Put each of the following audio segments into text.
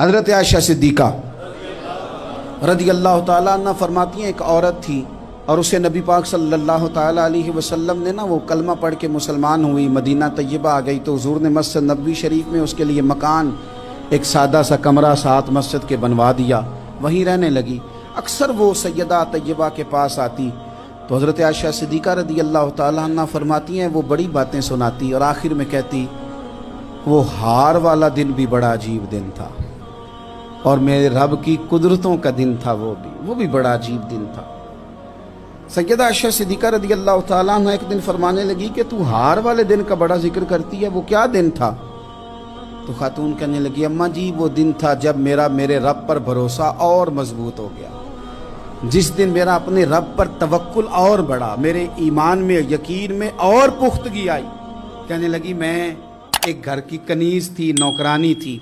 حضرت عائشہ صدیقہ رضی اللہ تعالیٰ عنہ فرماتی ہیں ایک عورت تھی اور اسے نبی پاک صلی اللہ تعالیٰ علیہ وسلم نے وہ کلمہ پڑھ کے مسلمان ہوئی، مدینہ طیبہ آ گئی تو حضور نے مسجد نبوی شریف میں اس کے لیے مکان، ایک سادہ سا کمرہ ساتھ مسجد کے بنوا دیا، وہیں رہنے لگی۔ اکثر وہ سیدہ طیبہ کے پاس آتی تو حضرت عائشہ صدیقہ رضی اللہ تعالیٰ عنہ فرماتی ہیں وہ بڑی باتیں سناتی اور آخر میں کہتی وہ ہار والا دن بھی بڑا عجیب دن تھا اور میرے رب کی قدرتوں کا دن تھا، وہ بھی بڑا عجیب دن تھا۔ سیدہ عائشہ صدیقہ رضی اللہ تعالیٰ عنہ ایک دن فرمانے لگی کہ تو ہار والے دن کا بڑا ذکر کرتی ہے، وہ کیا دن تھا؟ تو خاتون کہنے لگی اماں جی وہ دن تھا جب میرے رب پر بھروسہ اور مضبوط ہو گیا، جس دن میرا اپنے رب پر توکل اور بڑھا، میرے ایمان میں یقین میں اور پختگی آئی۔ کہنے لگی میں ایک گھر کی کنیز تھی، نوکرانی تھی،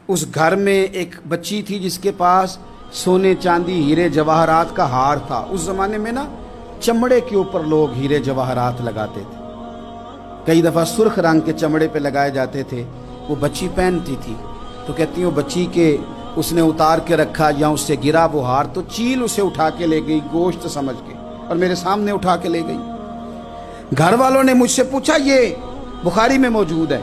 اس گھر میں ایک بچی تھی جس کے پاس سونے چاندی ہیرے جواہرات کا ہار تھا۔ اس زمانے میں چمڑے کے اوپر لوگ ہیرے جواہرات لگاتے تھے، کئی دفعہ سرخ رنگ کے چمڑے پہ لگائے جاتے تھے، وہ بچی پہنتی تھی تو کہتی ہوں بچی کے اس نے اتار کے رکھا یا اس سے گرا وہ ہار تو چیل اسے اٹھا کے لے گئی گوشت سمجھ کے اور میرے سامنے اٹھا کے لے گئی۔ گھر والوں نے مجھ سے پوچھا، یہ بخاری میں موجود ہے،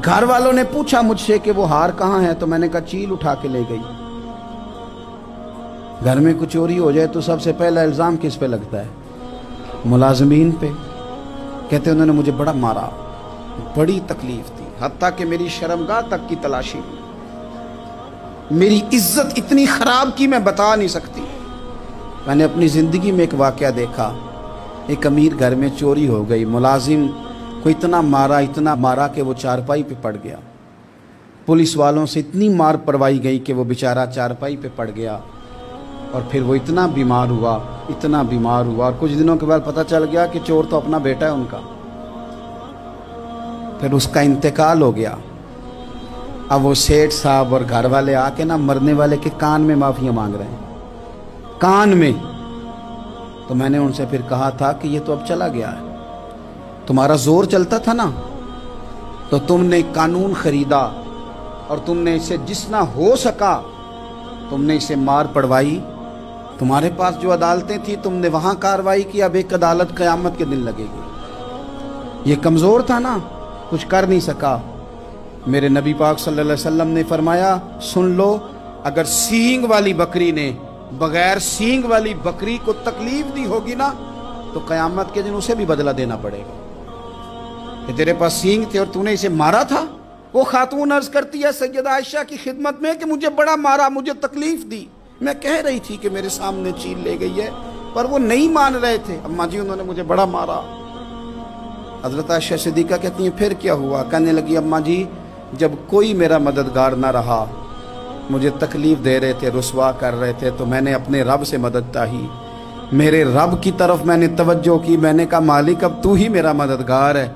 گھر والوں نے پوچھا مجھ سے کہ وہ ہار کہاں ہے تو میں نے کہا چیل اٹھا کے لے گئی۔ گھر میں کچھ چوری ہو جائے تو سب سے پہلا الزام کس پہ لگتا ہے؟ ملازمین پہ۔ کہتے انہوں نے مجھے بڑا مارا، بڑی تکلیف تھی، حتیٰ کہ میری شرمگاہ تک کی تلاشی، میری عزت اتنی خراب کی میں بتا نہیں سکتی۔ میں نے اپنی زندگی میں ایک واقعہ دیکھا، ایک امیر گھر میں چوری ہو گئی، ملازم کو اتنا مارا کہ وہ چارپائی پہ پڑ گیا، پولیس والوں سے اتنی مار پروائی گئی کہ وہ بیچارہ چارپائی پہ پڑ گیا اور پھر وہ اتنا بیمار ہوا اور کچھ دنوں کے بعد پتہ چل گیا کہ چور تو اپنا بیٹا ہے ان کا، پھر اس کا انتقال ہو گیا۔ اب وہ سیٹھ صاحب اور گھر والے آ کے مرنے والے کے کان میں معافیاں مانگ رہے ہیں، کان میں۔ تو میں نے ان سے پھر کہا تھا کہ یہ تو اب چلا گیا ہے، تمہارا زور چلتا تھا نا تو تم نے قانون خریدا اور تم نے اسے جتنا ہو سکا تم نے اسے مار پڑوائی، تمہارے پاس جو عدالتیں تھیں تم نے وہاں کارروائی کی، اب ایک عدالت قیامت کے دن لگے گی۔ یہ کمزور تھا نا، کچھ کر نہیں سکا۔ میرے نبی پاک صلی اللہ علیہ وسلم نے فرمایا سن لو، اگر سینگ والی بکری نے بغیر سینگ والی بکری کو تکلیف دی ہوگی نا تو قیامت کے دن اسے بھی بدلہ دینا پڑے گا کہ تیرے پاس سینگ تھے اور تو نے اسے مارا تھا۔ وہ خاتون عرض کرتی ہے سیدہ عائشہ کی خدمت میں کہ مجھے بڑا مارا، مجھے تکلیف دی، میں کہہ رہی تھی کہ میرے سامنے چیل لے گئی ہے پر وہ نہیں مان رہے تھے، اماں جی انہوں نے مجھے بڑا مارا۔ حضرت عائشہ صدیقہ کہتی ہیں پھر کیا ہوا؟ کہنے لگی اماں جی جب کوئی میرا مددگار نہ رہا، مجھے تکلیف دے رہے تھے، رسوا کر رہے تھے، تو میں نے اپنے رب سے مدد چاہی، میرے رب کی طرف میں نے توجہ کی، میں نے کہا مالک اب تو ہی میرا مددگار ہے۔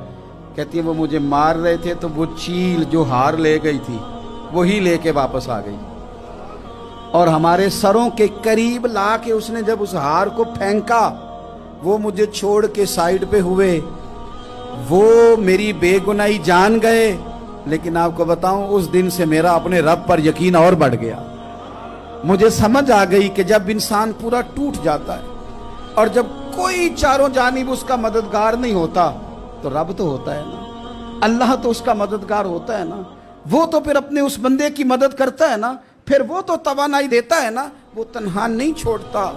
کہتی ہے وہ مجھے مار رہے تھے تو وہ چیل جو ہار لے گئی تھی وہی لے کے واپس آ گئی اور ہمارے سروں کے قریب لا کے اس نے جب اس ہار کو پھینکا وہ مجھے چھوڑ کے سائیڈ پہ ہوئے، وہ میری بے گناہی جان گئے، لیکن آپ کو بتاؤں اس دن سے میرا اپنے رب پر یقین اور بڑھ گیا۔ مجھے سمجھ آ گئی کہ جب انسان پورا ٹوٹ جاتا ہے اور جب کوئی چاروں جانب اس کا مددگار نہیں ہوتا تو رب تو ہوتا ہے نا، اللہ تو اس کا مددگار ہوتا ہے نا، وہ تو پھر اپنے اس بندے کی مدد کرتا ہے نا، پھر وہ تو توانائی دیتا ہے نا، وہ تنہا نہیں چھوڑتا،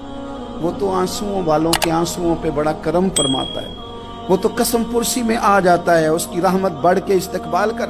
وہ تو آنسوؤں والوں کے آنسوؤں پہ بڑا کرم فرماتا ہے، وہ تو قسم پرسی میں آ جاتا ہے، اس کی رحمت بڑھ کے استقبال کر